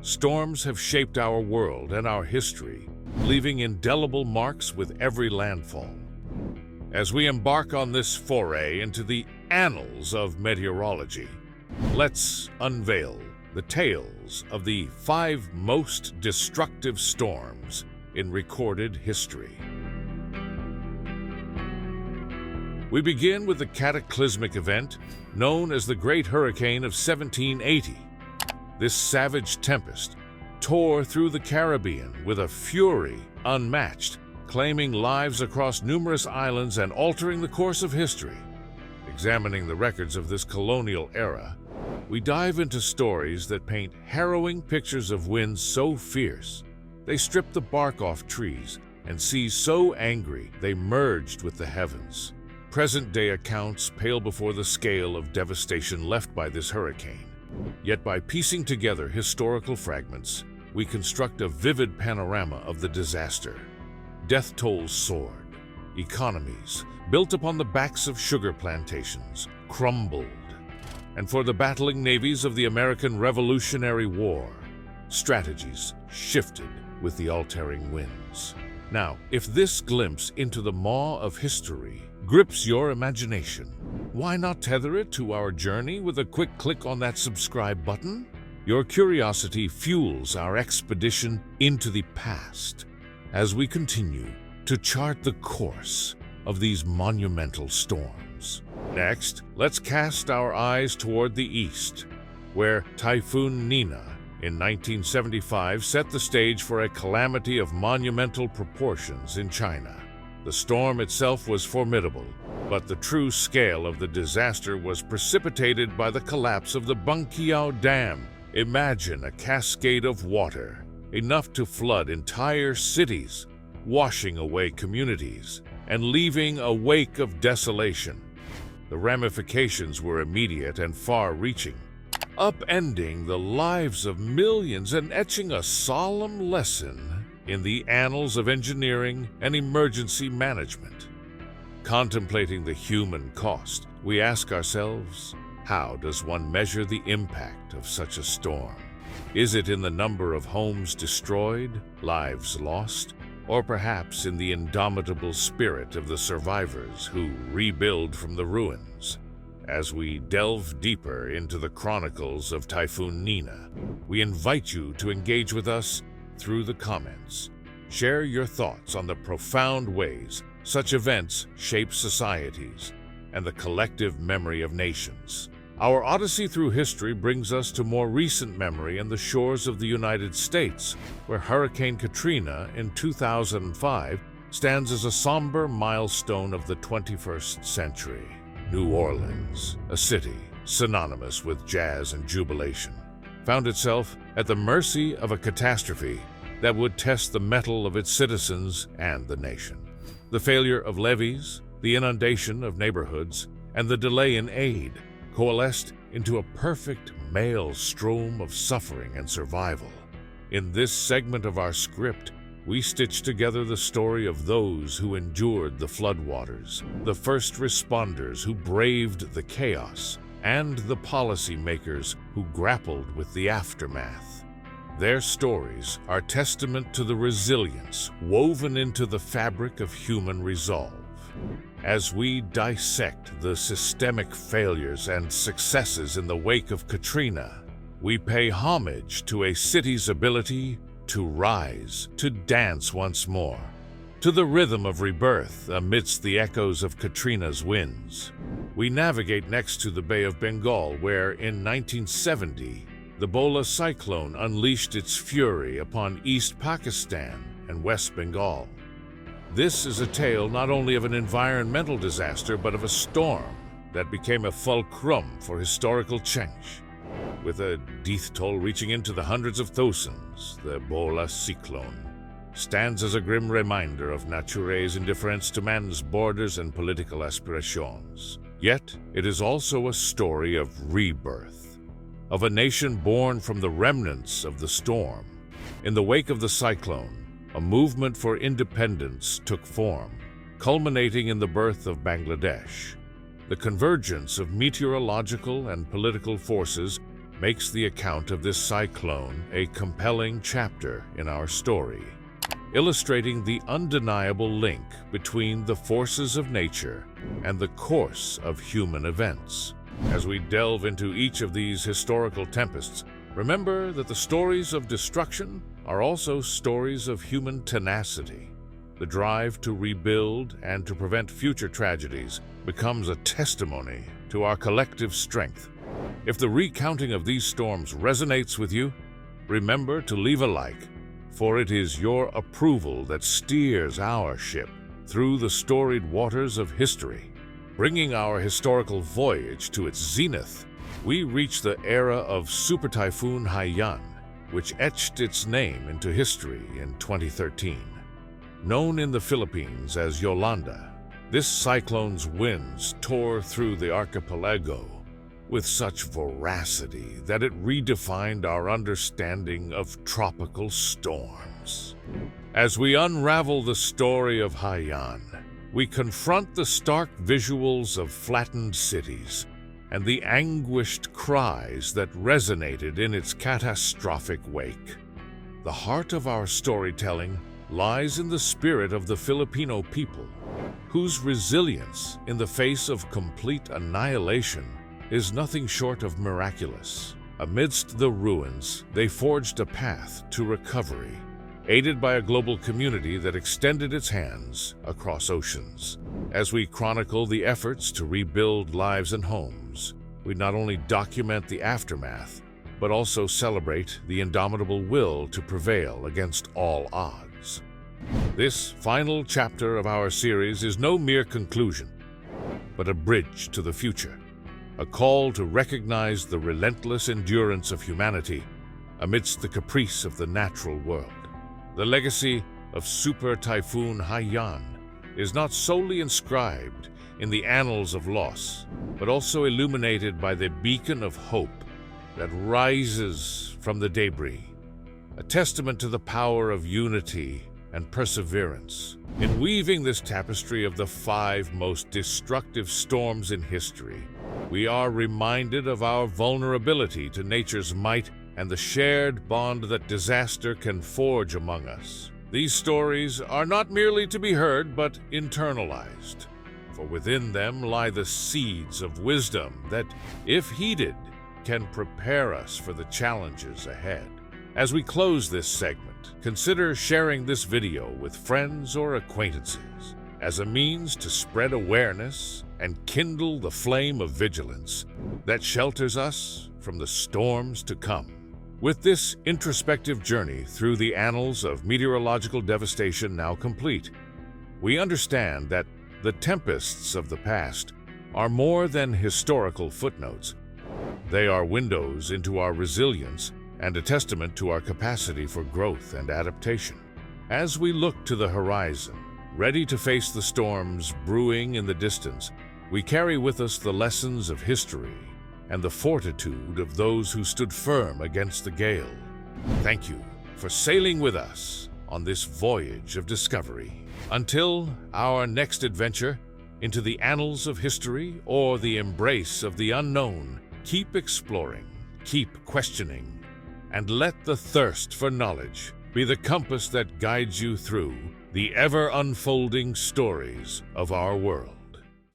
Storms have shaped our world and our history, leaving indelible marks with every landfall. As we embark on this foray into the annals of meteorology, let's unveil the tales of the 5 most destructive storms in recorded history. We begin with the cataclysmic event known as the Great Hurricane of 1780. This savage tempest tore through the Caribbean with a fury unmatched, claiming lives across numerous islands and altering the course of history. Examining the records of this colonial era, we dive into stories that paint harrowing pictures of winds so fierce they stripped the bark off trees and seas so angry they merged with the heavens. Present-day accounts pale before the scale of devastation left by this hurricane. Yet by piecing together historical fragments, we construct a vivid panorama of the disaster. Death tolls soared. Economies, built upon the backs of sugar plantations, crumbled. And for the battling navies of the American Revolutionary War, strategies shifted with the altering winds. Now, if this glimpse into the maw of history grips your imagination, why not tether it to our journey with a quick click on that subscribe button? Your curiosity fuels our expedition into the past as we continue to chart the course of these monumental storms. Next, let's cast our eyes toward the east, where Typhoon Nina in 1975 set the stage for a calamity of monumental proportions in China. The storm itself was formidable, but the true scale of the disaster was precipitated by the collapse of the Bangqiao Dam. Imagine a cascade of water, enough to flood entire cities, washing away communities, and leaving a wake of desolation. The ramifications were immediate and far-reaching, upending the lives of millions and etching a solemn lesson in the annals of engineering and emergency management. Contemplating the human cost, we ask ourselves, how does one measure the impact of such a storm? Is it in the number of homes destroyed, lives lost, or perhaps in the indomitable spirit of the survivors who rebuild from the ruins? As we delve deeper into the chronicles of Typhoon Nina, we invite you to engage with us through the comments. Share your thoughts on the profound ways such events shape societies and the collective memory of nations. Our odyssey through history brings us to more recent memory and the shores of the United States, where Hurricane Katrina in 2005 stands as a somber milestone of the 21st century. New Orleans, a city synonymous with jazz and jubilation, found itself at the mercy of a catastrophe that would test the mettle of its citizens and the nation. The failure of levees, the inundation of neighborhoods, and the delay in aid coalesced into a perfect maelstrom of suffering and survival. In this segment of our script, we stitch together the story of those who endured the floodwaters, the first responders who braved the chaos, and the policymakers who grappled with the aftermath. Their stories are testament to the resilience woven into the fabric of human resolve. As we dissect the systemic failures and successes in the wake of Katrina, we pay homage to a city's ability to rise, to dance once more, to the rhythm of rebirth amidst the echoes of Katrina's winds. We navigate next to the Bay of Bengal, where in 1970, the Bola cyclone unleashed its fury upon East Pakistan and West Bengal. This is a tale not only of an environmental disaster, but of a storm that became a fulcrum for historical change. With a death toll reaching into the hundreds of thousands, the Bola cyclone stands as a grim reminder of nature's indifference to man's borders and political aspirations. Yet, it is also a story of rebirth, of a nation born from the remnants of the storm. In the wake of the cyclone, a movement for independence took form, culminating in the birth of Bangladesh. The convergence of meteorological and political forces makes the account of this cyclone a compelling chapter in our story, illustrating the undeniable link between the forces of nature and the course of human events. As we delve into each of these historical tempests, remember that the stories of destruction are also stories of human tenacity. The drive to rebuild and to prevent future tragedies becomes a testimony to our collective strength. If the recounting of these storms resonates with you, remember to leave a like, for it is your approval that steers our ship through the storied waters of history. Bringing our historical voyage to its zenith, we reach the era of Super Typhoon Haiyan, which etched its name into history in 2013. Known in the Philippines as Yolanda, this cyclone's winds tore through the archipelago with such voracity that it redefined our understanding of tropical storms. As we unravel the story of Haiyan, we confront the stark visuals of flattened cities and the anguished cries that resonated in its catastrophic wake. The heart of our storytelling lies in the spirit of the Filipino people, whose resilience in the face of complete annihilation is nothing short of miraculous. Amidst the ruins, they forged a path to recovery, aided by a global community that extended its hands across oceans. As we chronicle the efforts to rebuild lives and homes, we not only document the aftermath, but also celebrate the indomitable will to prevail against all odds. This final chapter of our series is no mere conclusion, but a bridge to the future, a call to recognize the relentless endurance of humanity amidst the caprice of the natural world. The legacy of Super Typhoon Haiyan is not solely inscribed in the annals of loss, but also illuminated by the beacon of hope that rises from the debris, a testament to the power of unity and perseverance. In weaving this tapestry of the 5 most destructive storms in history, we are reminded of our vulnerability to nature's might and the shared bond that disaster can forge among us. These stories are not merely to be heard, but internalized, for within them lie the seeds of wisdom that, if heeded, can prepare us for the challenges ahead. As we close this segment, consider sharing this video with friends or acquaintances as a means to spread awareness and kindle the flame of vigilance that shelters us from the storms to come. With this introspective journey through the annals of meteorological devastation now complete, we understand that the tempests of the past are more than historical footnotes. They are windows into our resilience and a testament to our capacity for growth and adaptation. As we look to the horizon, ready to face the storms brewing in the distance, we carry with us the lessons of history and the fortitude of those who stood firm against the gale. Thank you for sailing with us on this voyage of discovery. Until our next adventure into the annals of history or the embrace of the unknown, keep exploring, keep questioning, and let the thirst for knowledge be the compass that guides you through the ever-unfolding stories of our world.